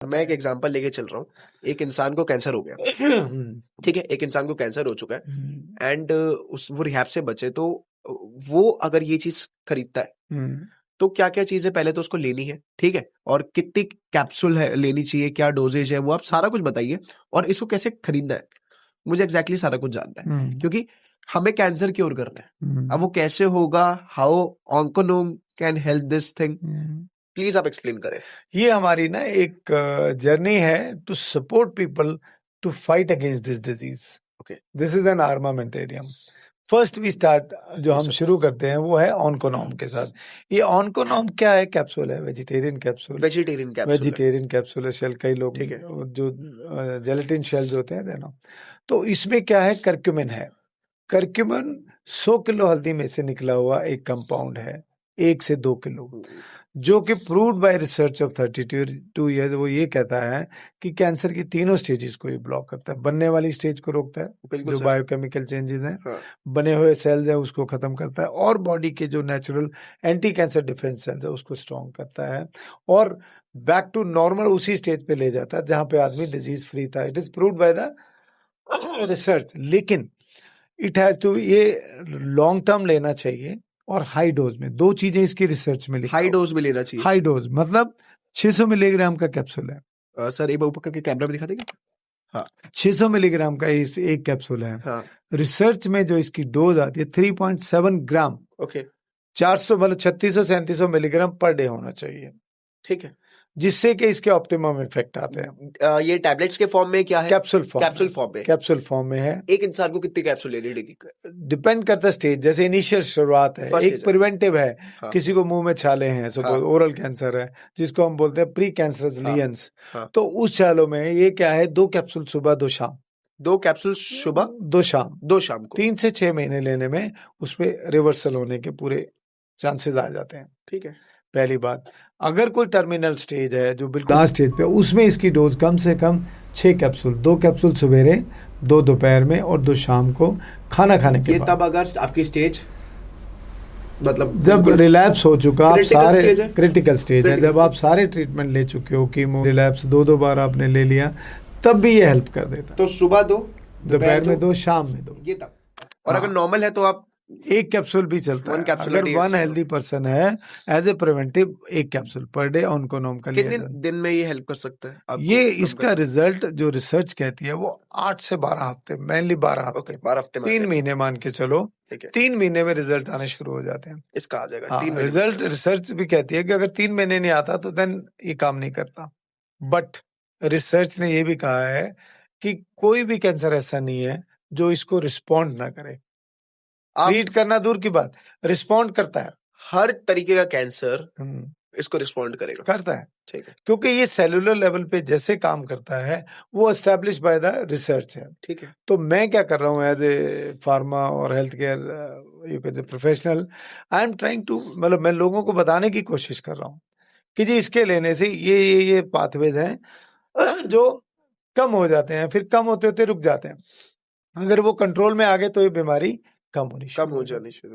मैं एक एग्जांपल लेके चल रहा हूँ। एक इंसान को कैंसर हो गया, ठीक है, एक इंसान को कैंसर हो चुका है एंड वो रिहैब से बचे, तो वो अगर ये चीज खरीदता है तो क्या क्या चीजें पहले तो उसको लेनी है, ठीक है, और कितनी कैप्सूल है लेनी चाहिए, क्या डोजेज है, वो आप सारा कुछ बताइए, और इसको कैसे खरीदना है, मुझे एग्जैक्टली सारा कुछ जानना है, क्योंकि हमें कैंसर क्योर करना है। अब वो कैसे होगा, how Onconom can help this thing, please आप एक्सप्लेन करें। ये हमारी ना एक जर्नी है to support people to fight against this disease. Okay, this is an armamentarium. First we start जो हम शुरू करते हैं वो है ऑन्कोनॉम के साथ। ये ऑन्कोनॉम क्या है? कैप्सूल है, वेजिटेरियन कैप्सूल। वेजिटेरियन कैप्सूल है, शेल कई लोग जो जेलेटिन शेल्स होते हैं देना। तो इसमें क्या है? कर्क्यूमिन है। कर्क्यूमिन 100 किलो हल्दी में से निकला हुआ एक कंपाउंड है, 1 से 2 किलो, जो कि proved bye research of 32 years. वो ये कहता है कि कैंसर की तीनों स्टेजेस को ये ब्लॉक करता है। बनने वाली स्टेज को रोकता है, जो बायोकेमिकल चेंजेस हैं, हाँ। बने हुए सेल्स हैं उसको खत्म करता है, और बॉडी के जो natural anti cancer defence sales है उसको स्ट्रॉन्ग करता है, और बैक टू नॉर्मल उसी स्टेज पे ले जाता है जहां पे आदमी डिजीज फ्री था। It is proved by the research. लेकिन इट हैज टू, ये लॉन्ग टर्म लेना चाहिए और हाई डोज में। दो चीजें इसकी रिसर्च में लिखी। हाई डोज में लेना चाहिए। हाई डोज मतलब 600 मिलीग्राम का कैप्सूल है। सर एक बार ऊपर करके कैमरा में दिखा देंगे। हाँ, 600 मिलीग्राम का इस एक कैप्सूल है। हाँ। रिसर्च में जो इसकी डोज आती है 3.7 ग्राम। ओके, 400 मतलब 3600-3700 मिलीग्राम पर डे होना चाहिए, ठीक है, जिससे कि इसके ऑप्टिमम इफेक्ट आते हैं। ये टैबलेट्स के फॉर्म में क्या है? कैप्सूल फॉर्म में। कैप्सूल फॉर्म में है। एक इंसान को कितनी कैप्सूल लेनी डेली? डिपेंड करता है स्टेज। जैसे इनिशियल शुरुआत है, एक प्रिवेंटिव है। हाँ। किसी को मुंह में छाले हैं, सपोज ओरल कैंसर है, जिसको हम बोलते हैं प्री कैंसरस लीजन्स, तो उस छालों में ये क्या है, 2 कैप्सूल सुबह 2 शाम। 2 कैप्सूल सुबह 2 शाम, 2 शाम को 3 से 6 महीने लेने में उसपे रिवर्सल होने के पूरे चांसेस आ जाते हैं। ठीक है। पहली बात, अगर कोई टर्मिनल स्टेज है जो बिल्कुल लास्ट स्टेज पे, उसमें इसकी डोज कम से कम 6 कैप्सूल, 2 कैप्सूल सवेरे, 2 दोपहर में और 2 शाम को खाना खाने के बाद। तब अगर आपकी स्टेज मतलब जब रिलैप्स हो चुका, आप सारे क्रिटिकल स्टेज है, जब आप स्टेज। सारे ट्रीटमेंट ले चुके हो, कीमो रिलैप्स 2 बार आपने ले लिया, तब भी ये हेल्प कर देता। तो सुबह 2, दोपहर में 2, शाम में 2, ये तब। और अगर नॉर्मल है तो आप 1 कैप्सूल भी चलता है। अगर 1 हेल्दी पर्सन है, as a preventive 1 capsule per day Onconom का लिया। कितने दिन में ये हेल्प कर सकता है आपको? ये इसका रिजल्ट जो रिसर्च कहती है वो 8 से 12 हफ्ते, मेनली 12 हफ्ते, 12 हफ्ते में 3 महीने मान के चलो, 3 महीने में रिजल्ट आने शुरू हो जाते हैं। इसका आ जाएगा 3 महीने। रिजल्ट रिसर्च भी कहती है कि अगर 3 महीने नहीं आता तो देन ये काम नहीं करता। बट रिसर्च ने ये भी कहा है कि कोई भी कैंसर ऐसा नहीं है जो इसको रिस्पॉन्ड ना करे। ट्रीट करना दूर की बात, रिस्पॉन्ड करता है। हर तरीके का कैंसर इसको रिस्पॉन्ड करेगा, करता है, ठीक है, क्योंकि ये सेलुलर लेवल पे जैसे काम करता है वो एस्टैब्लिश बाय द रिसर्च है। ठीक है। तो मैं क्या कर रहा हूँ एज ए फार्मा और health care you can say professional, I am trying to, मतलब मैं लोगों को बताने की कोशिश कर रहा हूँ कि जी इसके लेने से ये पाथवेज हैं जो कम हो जाते हैं, फिर कम होते होते रुक जाते हैं। अगर वो कंट्रोल में आ गए तो ये बीमारी कम हो जानी शुरू।